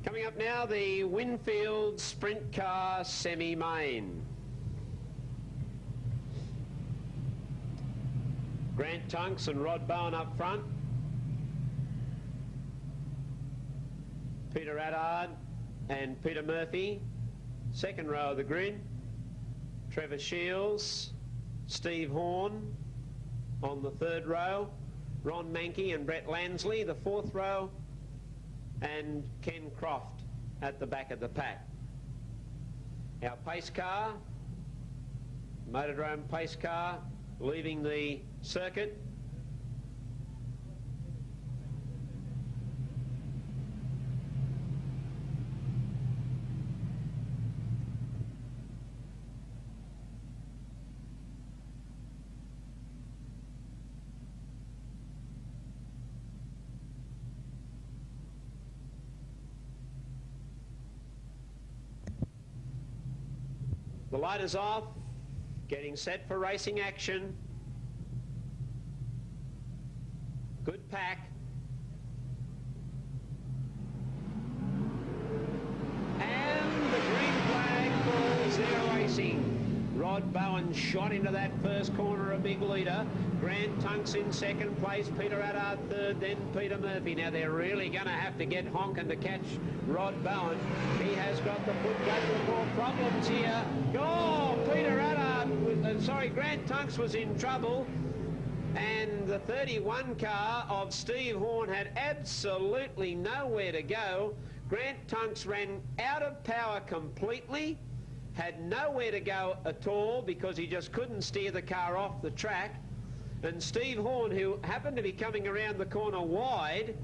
Coming up now, the Winfield Sprint Car Semi-Main. Grant Tunks and Rod Bowen up front. Peter Attard and Peter Murphy, second row of the grid. Trevor Shields, Steve Horn on the third row. Ron Mankey and Brett Lansley, the fourth row. And Ken Croft at the back of the pack. Our pace car, Motordrome pace car, leaving the circuit. The light is off, getting set for racing action. Good pack. And the green flag for zero racing. Rod Bowen shot into that first corner, a big leader. Grant Tunks in second place, Peter Attard third, then Peter Murphy. Now they're really going to have to get honking to catch Rod Bowen. He has got the foot brake before problems here. Oh, Peter Attard, Grant Tunks was in trouble. And the 31 car of Steve Horn had absolutely nowhere to go. Grant Tunks ran out of power completely, had nowhere to go at all because he just couldn't steer the car off the track. And Steve Horn, who happened to be coming around the corner wide,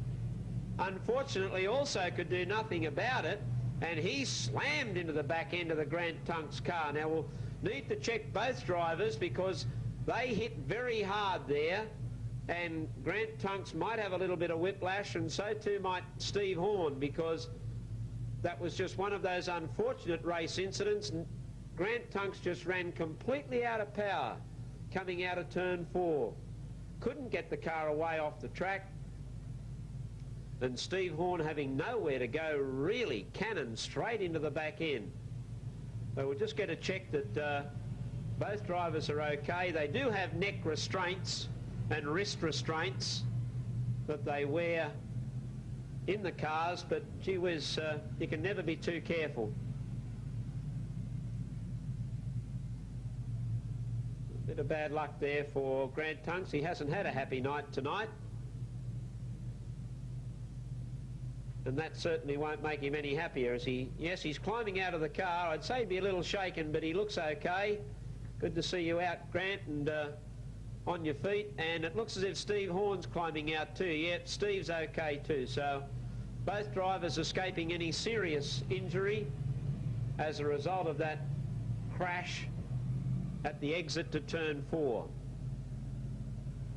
unfortunately also could do nothing about it, and he slammed into the back end of the Grant Tunks car. Now we'll need to check both drivers because they hit very hard there, and Grant Tunks might have a little bit of whiplash, and so too might Steve Horn, because that was just one of those unfortunate race incidents. Grant Tunks just ran completely out of power coming out of turn 4. Couldn't get the car away off the track, and Steve Horn, having nowhere to go, really cannoned straight into the back end. So we'll just get a check that both drivers are okay. They do have neck restraints and wrist restraints that they wear in the cars, but gee whiz, you can never be too careful. A bit of bad luck there for Grant Tunks. He hasn't had a happy night tonight, and that certainly won't make him any happier as yes, he's climbing out of the car. I'd say he'd be a little shaken, but he looks okay. Good to see you out, Grant, and on your feet. And it looks as if Steve Horn's climbing out too. Yep, Steve's okay too. So both drivers escaping any serious injury as a result of that crash at the exit to turn 4.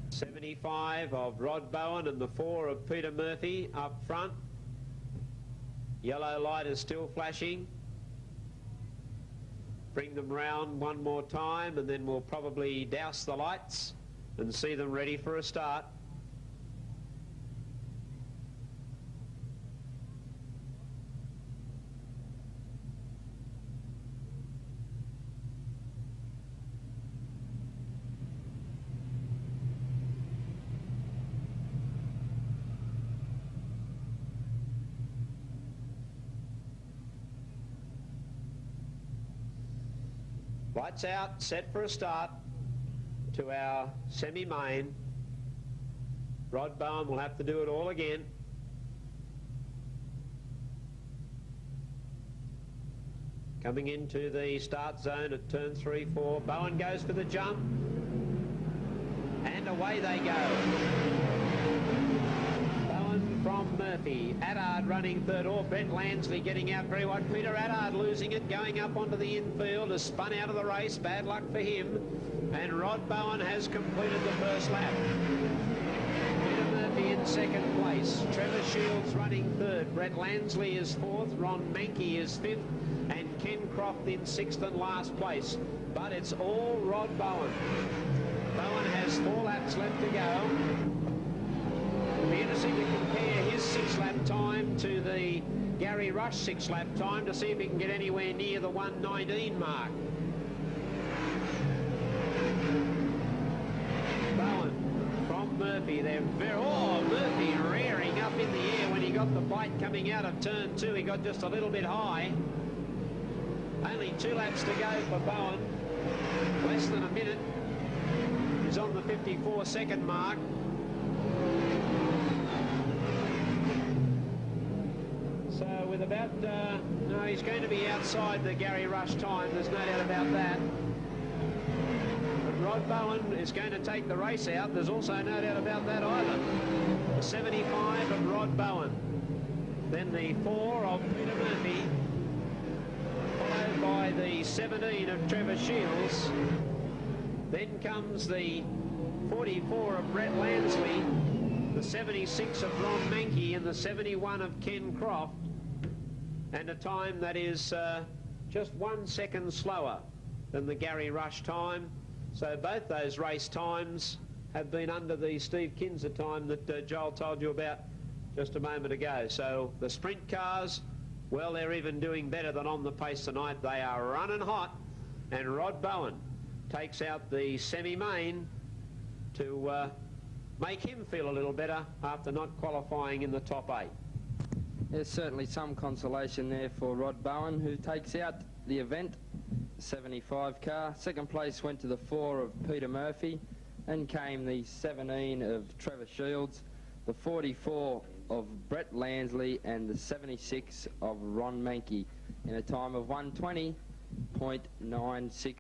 75 of Rod Bowen and the 4 of Peter Murphy up front. Yellow light is still flashing. Bring them round one more time, and then we'll probably douse the lights and see them ready for a start. Lights out, set for a start to our semi-main. Rod Bowen will have to do it all again. Coming into the start zone at turn 3-4. Bowen goes for the jump, and away they go. From Murphy, Attard running third, or Brett Lansley getting out very wide. Peter Attard losing it, going up onto the infield, has spun out of the race, bad luck for him. And Rod Bowen has completed the first lap. Peter Murphy in second place, Trevor Shields running third, Brett Lansley is fourth, Ron Mankey is fifth, and Ken Croft in sixth and last place. But it's all Rod Bowen. Bowen has 4 laps left to go. It'll be interesting to compare his 6-lap time to the Gary Rush 6-lap time to see if he can get anywhere near the 1:19 mark. Bowen from Murphy. They're Murphy rearing up in the air when he got the bite coming out of turn 2. He got just a little bit high. Only 2 laps to go for Bowen. Less than a minute. He's on the 54-second mark. So with about, no, he's going to be outside the Gary Rush time. There's no doubt about that. But Rod Bowen is going to take the race out. There's also no doubt about that either. The 75 of Rod Bowen. Then the 4 of Peter Murphy. Followed by the 17 of Trevor Shields. Then comes the 44 of Brett Lansley, the 76 of Ron Mankey, and the 71 of Ken Croft, and a time that is just 1 second slower than the Gary Rush time. So both those race times have been under the Steve Kinser time that Joel told you about just a moment ago. So the sprint cars, well, they're even doing better than on the pace tonight. They are running hot, and Rod Bowen takes out the semi-main to make him feel a little better after not qualifying in the top 8. There's certainly some consolation there for Rod Bowen, who takes out the event, 75 car. Second place went to the 4 of Peter Murphy, then came the 17 of Trevor Shields, the 44 of Brett Lansley, and the 76 of Ron Mankey in a time of 1:20.96.